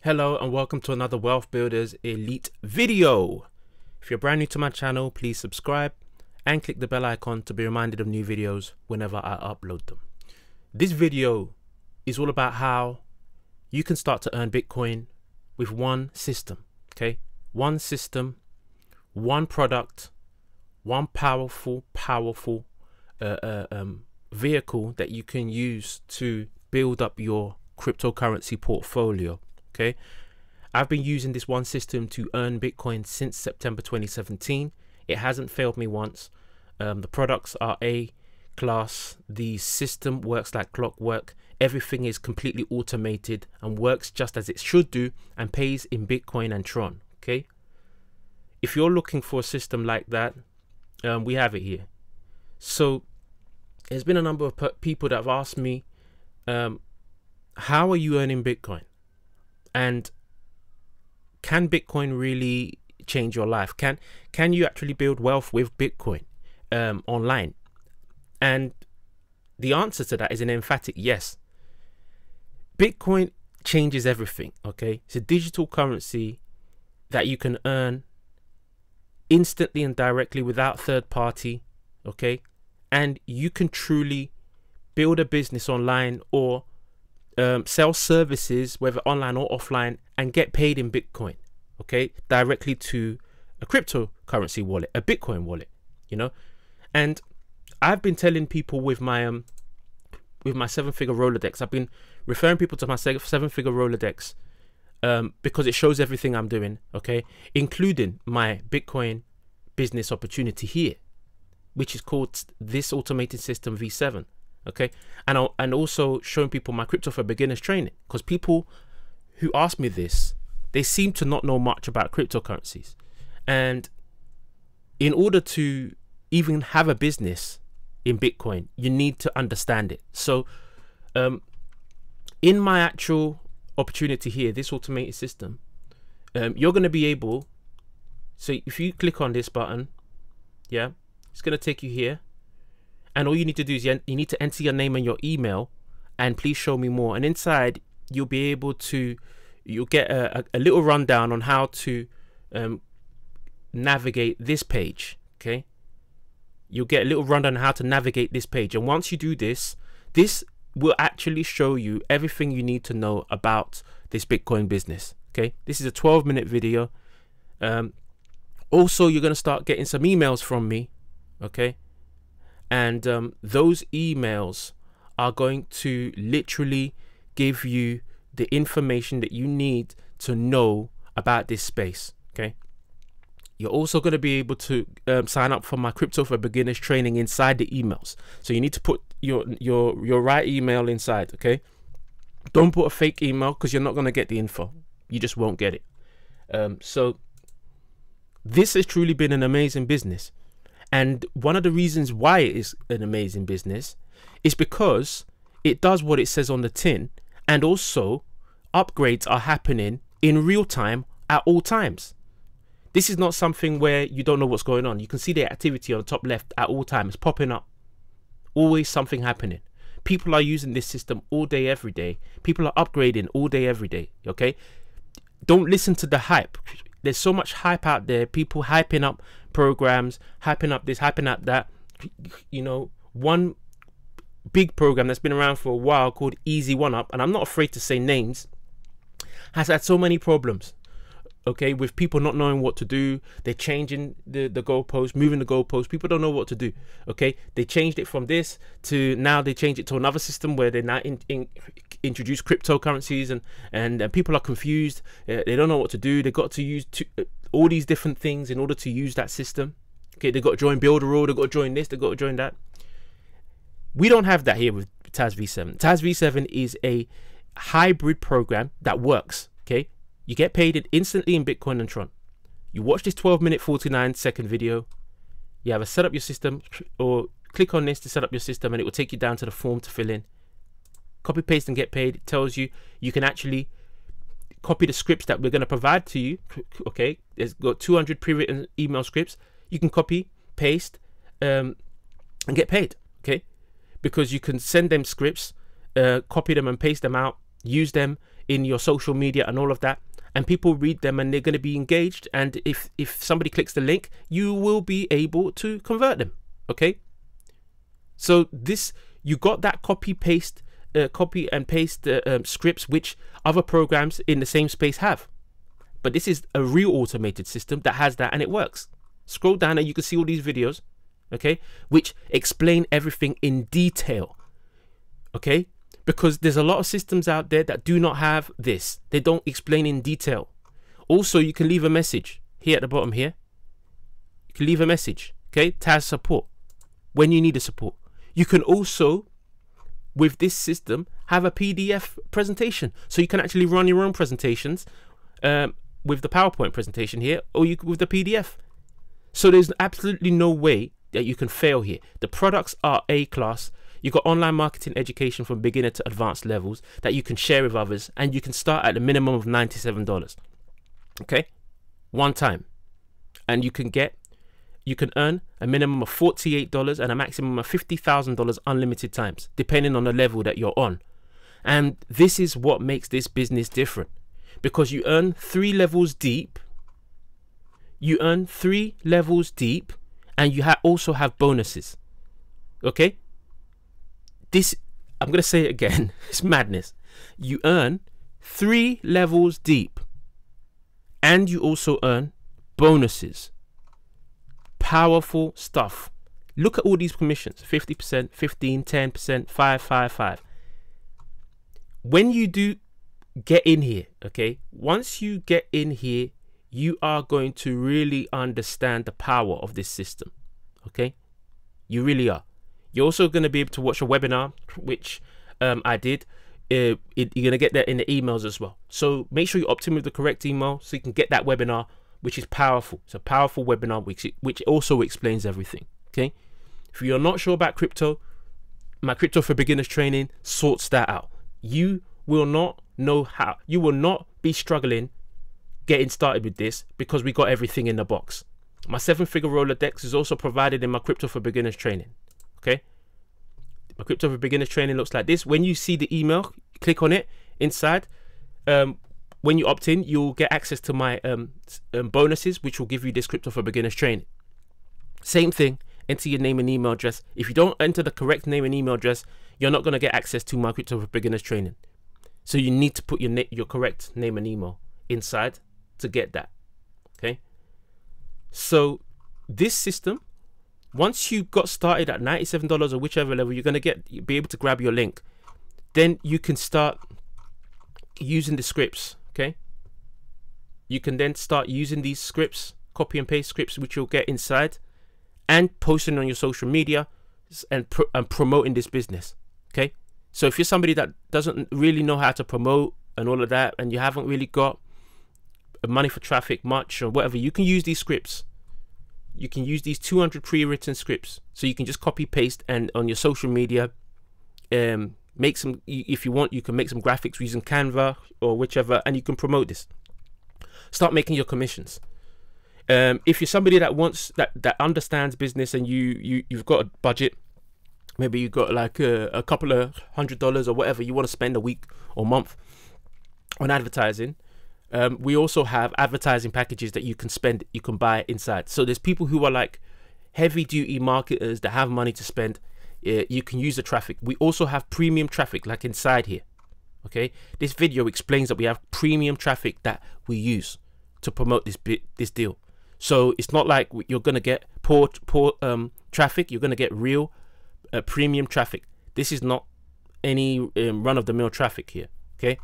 Hello and welcome to another Wealth Builders Elite video. If you're brand new to my channel, please subscribe and click the bell icon to be reminded of new videos whenever I upload them. This video is all about how you can start to earn Bitcoin with one system, okay? One system, one product, one powerful vehicle that you can use to build up your cryptocurrency portfolio. Okay, I've been using this one system to earn Bitcoin since September 2017. It hasn't failed me once. The products are A class. The system works like clockwork. Everything is completely automated and works just as it should do and pays in Bitcoin and Tron. Okay, if you're looking for a system like that, we have it here. So there's been a number of people that have asked me, how are you earning Bitcoin? And can Bitcoin really change your life? Can you actually build wealth with Bitcoin online? And the answer to that is an emphatic yes. Bitcoin changes everything, okay? It's a digital currency that you can earn instantly and directly without third party, okay? And you can truly build a business online or sell services, whether online or offline, and get paid in Bitcoin, okay, directly to a cryptocurrency wallet, a Bitcoin wallet, you know. And I've been telling people with my 7-figure Rolodex, I've been referring people to my 7-figure Rolodex because it shows everything I'm doing, okay, including my Bitcoin business opportunity here, which is called this automated system V7. Okay, and also showing people my crypto for beginners training, because people who ask me this, they seem to not know much about cryptocurrencies, and in order to even have a business in Bitcoin, you need to understand it. So in my actual opportunity here, this automated system, you're going to be able, so if you click on this button, yeah, it's going to take you here. And all you need to do is you need to enter your name and your email and please show me more. And inside you'll be able to, you'll get a little rundown on how to navigate this page. Okay, you'll get a little rundown on how to navigate this page. And once you do this, this will actually show you everything you need to know about this Bitcoin business. Okay, this is a 12-minute video. Also, you're going to start getting some emails from me. Okay. And those emails are going to literally give you the information that you need to know about this space. Okay. You're also going to be able to sign up for my crypto for beginners training inside the emails. So you need to put your right email inside. Okay. Don't put a fake email, because you're not going to get the info. You just won't get it. So this has truly been an amazing business. And one of the reasons why it is an amazing business is because it does what it says on the tin, and also upgrades are happening in real time at all times. This is not something where you don't know what's going on. You can see the activity on the top left at all times popping up. Always something happening. People are using this system all day, every day. People are upgrading all day, every day. Okay? Don't listen to the hype. There's so much hype out there. People hyping up programs, hyping up this, hyping up that. You know, one big program that's been around for a while called Easy One Up, and I'm not afraid to say names, has had so many problems. Okay, with people not knowing what to do. They're changing the goalposts, moving the goalposts. People don't know what to do. Okay, they changed it from this to now they change it to another system where they now introduce cryptocurrencies, and people are confused. They don't know what to do. They got to use all these different things in order to use that system. Okay, they got to join Builderall. They got to join this. They got to join that. We don't have that here with Taz V7. Taz V7 is a hybrid program that works. Okay. You get paid instantly in Bitcoin and Tron. You watch this 12-minute 49-second video. You have a set up your system, or click on this to set up your system, and it will take you down to the form to fill in. Copy, paste, and get paid. It tells you you can actually copy the scripts that we're going to provide to you. Okay, there's got 200 pre-written email scripts. You can copy, paste, and get paid. Okay, because you can send them scripts, copy them and paste them out, use them in your social media and all of that, and people read them and they're going to be engaged, and if somebody clicks the link, you will be able to convert them. Okay, so this, you got that copy and paste scripts which other programs in the same space have, but this is a real automated system that has that, and it works. Scroll down and you can see all these videos, okay, which explain everything in detail. Okay, because there's a lot of systems out there that do not have this. They don't explain in detail. Also, you can leave a message here at the bottom here. You can leave a message, okay, TAS support, when you need a support. You can also, with this system, have a PDF presentation, so you can actually run your own presentations with the PowerPoint presentation here, or with the PDF. So there's absolutely no way that you can fail here. The products are A-class. You've got online marketing education from beginner to advanced levels that you can share with others, and you can start at a minimum of $97. Okay, one time, and you can earn a minimum of $48 and a maximum of $50,000 unlimited times, depending on the level that you're on. And this is what makes this business different, because you earn 3 levels deep. You earn 3 levels deep, and you also have bonuses. Okay, this, I'm going to say it again, it's madness. You earn 3 levels deep, and you also earn bonuses. Powerful stuff. Look at all these commissions: 50%, 15%, 10%, 5, 5, 5. When you do get in here, okay, once you get in here, you are going to really understand the power of this system. Okay, you really are. You're also going to be able to watch a webinar, which I did. You're going to get that in the emails as well. So make sure you opt in with the correct email so you can get that webinar, which is powerful. It's a powerful webinar which also explains everything. Okay, if you're not sure about crypto, my Crypto for Beginners training sorts that out. You will not know how. You will not be struggling getting started with this, because we got everything in the box. My 7-figure Rolodex is also provided in my Crypto for Beginners training. Okay, my Crypto for Beginners training looks like this. When you see the email, click on it inside. When you opt in, you'll get access to my bonuses, which will give you this Crypto for Beginners training. Same thing, enter your name and email address. If you don't enter the correct name and email address, you're not going to get access to my Crypto for Beginners training. So you need to put your correct name and email inside to get that. Okay, so this system, once you got started at $97 or whichever level, you're going to be able to grab your link. Then you can start using the scripts. Okay, you can then start using these scripts, copy and paste scripts, which you'll get inside, and posting on your social media and promoting this business. Okay, so if you're somebody that doesn't really know how to promote and all of that, and you haven't really got money for traffic much or whatever, you can use these scripts. You can use these 200 pre-written scripts, so you can just copy paste, and on your social media make some, if you want, you can make some graphics using Canva or whichever, and you can promote this. Start making your commissions. If you're somebody that wants that understands business, and you've got a budget, maybe you've got like a couple of $100 or whatever you want to spend a week or month on advertising, we also have advertising packages that you can buy inside. So there's people who are like heavy duty marketers that have money to spend. You can use the traffic. We also have premium traffic, like inside here. Okay, this video explains that we have premium traffic that we use to promote this deal. So it's not like you're gonna get poor traffic. You're gonna get real premium traffic. This is not any run-of-the-mill traffic here. Okay,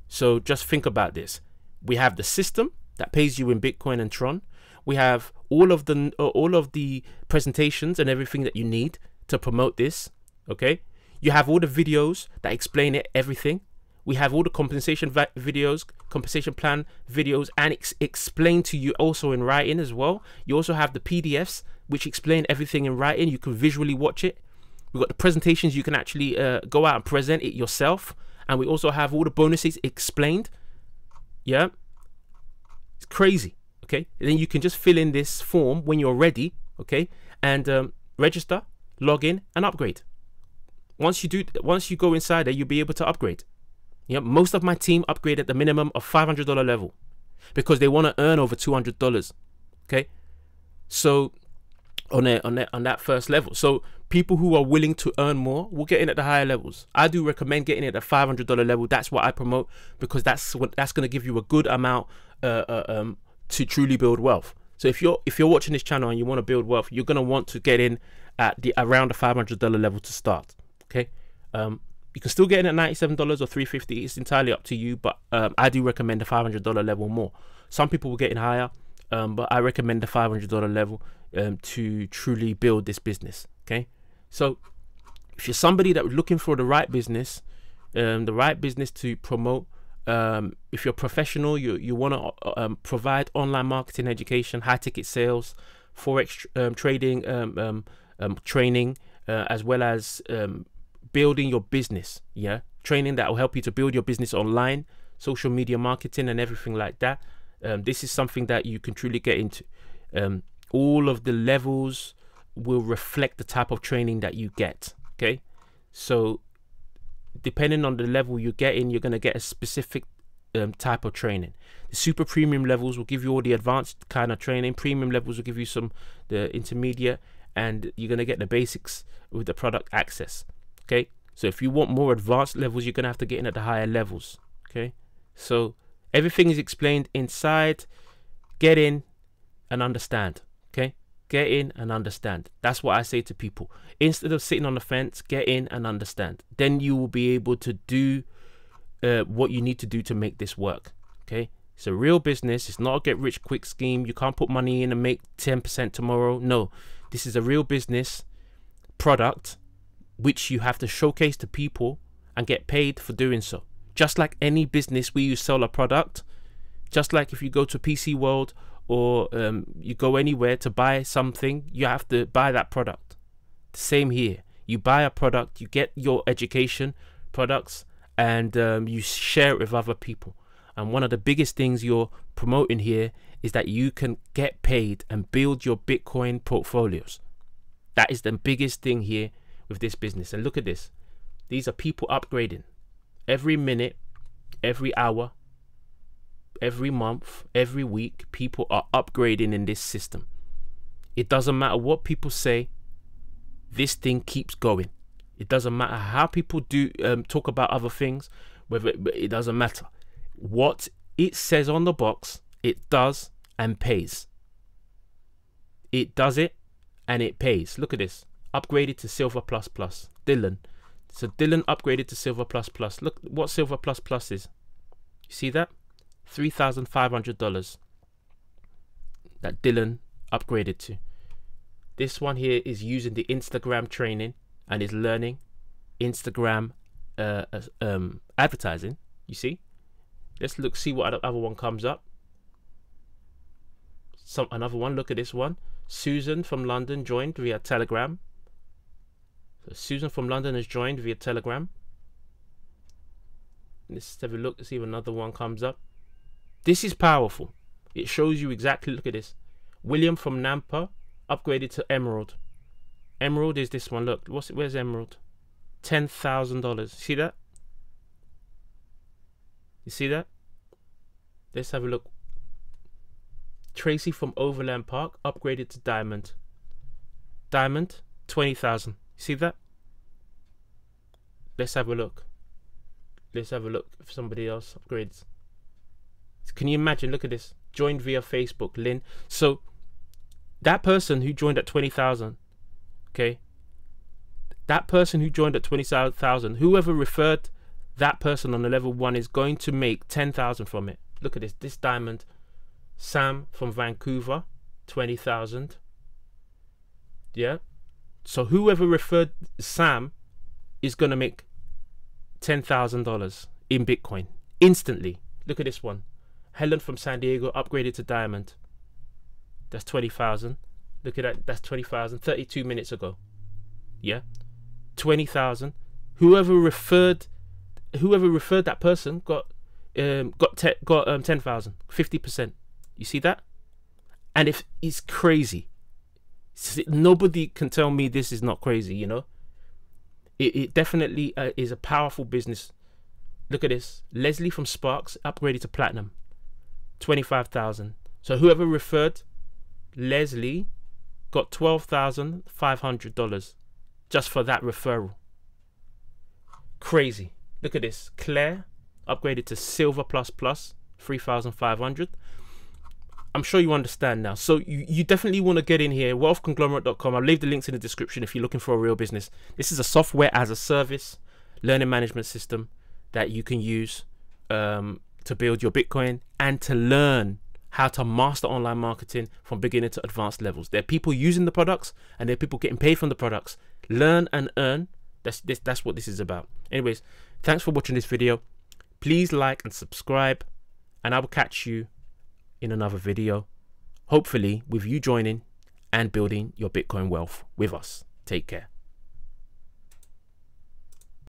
so just think about this. We have the system that pays you in Bitcoin and Tron. We have all of the presentations and everything that you need to promote this. Okay, you have all the videos that explain everything. We have all the compensation videos, compensation plan videos, and explain to you also in writing as well. You also have the PDFs which explain everything in writing. You can visually watch it. We've got the presentations. You can actually go out and present it yourself. And we also have all the bonuses explained. Yeah, it's crazy. Okay, and then you can just fill in this form when you're ready. Okay, and register, log in, and upgrade. Once you go inside there, you'll be able to upgrade. Yeah, most of my team upgrade at the minimum of $500 level because they want to earn over $200. Okay, so on that first level. So people who are willing to earn more will get in at the higher levels. I do recommend getting at the $500 level. That's what I promote, because that's going to give you a good amount to truly build wealth. So if you're watching this channel and you want to build wealth, you're going to want to get in at around the $500 level to start. Okay, you can still get in at $97 or $350. It's entirely up to you, but I do recommend the $500 level more. Some people will get in higher, but I recommend the $500 level to truly build this business. Okay, so if you're somebody that was looking for the right business to promote, if you're professional, you want to provide online marketing education, high ticket sales, forex trading training, as well as building your business, training that will help you to build your business online, social media marketing and everything like that. This is something that you can truly get into. All of the levels will reflect the type of training that you get. Okay, so depending on the level you get in, you're going to get a specific type of training. The super premium levels will give you all the advanced kind of training. Premium levels will give you the intermediate, and you're going to get the basics with the product access. Okay, so if you want more advanced levels, you're going to have to get in at the higher levels. Okay, so everything is explained inside. Get in and understand. Okay, get in and understand. That's what I say to people. Instead of sitting on the fence, get in and understand. Then you will be able to do what you need to do to make this work. Okay, it's a real business. It's not a get rich quick scheme. You can't put money in and make 10% tomorrow. No, this is a real business product which you have to showcase to people and get paid for doing so. Just like any business where you sell a product, just like if you go to PC World or you go anywhere to buy something, you have to buy that product. Same here. You buy a product, you get your education products, and you share it with other people. And one of the biggest things you're promoting here is that you can get paid and build your Bitcoin portfolios. That is the biggest thing here with this business. And look at this. These are people upgrading every minute, every hour, every month, every week. People are upgrading in this system. It doesn't matter what people say, this thing keeps going. It doesn't matter how people do talk about other things, it doesn't matter. What it says on the box, it does and pays. It does it and it pays. Look at this. Upgraded to Silver Plus Plus. Dylan. So Dylan upgraded to Silver Plus Plus. Look what Silver Plus Plus is. You see that? $3,500 that Dylan upgraded to. This one here is using the Instagram training and is learning Instagram advertising. You see? Let's see what other one comes up. Another one. Look at this one. Susan from London joined via Telegram. So Susan from London has joined via Telegram. Let's have a look to see if another one comes up. This is powerful. It shows you exactly. Look at this. William from Nampa upgraded to Emerald. Emerald is this one. Look, where's Emerald? $10,000. See that? You see that? Let's have a look. Tracy from Overland Park upgraded to Diamond. Diamond, 20,000. See that? Let's have a look. Let's have a look if somebody else upgrades. Can you imagine? Look at this. Joined via Facebook, Lynn. So that person who joined at 20,000, okay? That person who joined at 20,000, whoever referred that person on the level 1 is going to make 10,000 from it. Look at this. This Diamond. Sam from Vancouver, 20,000. Yeah. So whoever referred Sam is going to make $10,000 in Bitcoin instantly. Look at this one. Helen from San Diego upgraded to Diamond. That's 20,000. Look at that. That's 20,000. 32 minutes ago. Yeah. 20,000. Whoever referred that person got 10,000. 50%. You see that? And if it's crazy, nobody can tell me this is not crazy. You know, it definitely is a powerful business Look at this. Leslie from Sparks upgraded to platinum. 25,000. So whoever referred Leslie got $12,500 just for that referral. Crazy. Look at this. Claire upgraded to Silver Plus Plus, 3,500. I'm sure you understand now. So you definitely want to get in here. Wealthconglomerate.com. I'll leave the links in the description if you're looking for a real business. This is a software as a service learning management system that you can use to build your Bitcoin and to learn how to master online marketing from beginner to advanced levels. There are people using the products and there are people getting paid from the products. Learn and earn. That's what this is about. Anyways, thanks for watching this video. Please like and subscribe, and I will catch you in another video, hopefully with you joining and building your Bitcoin wealth with us. Take care.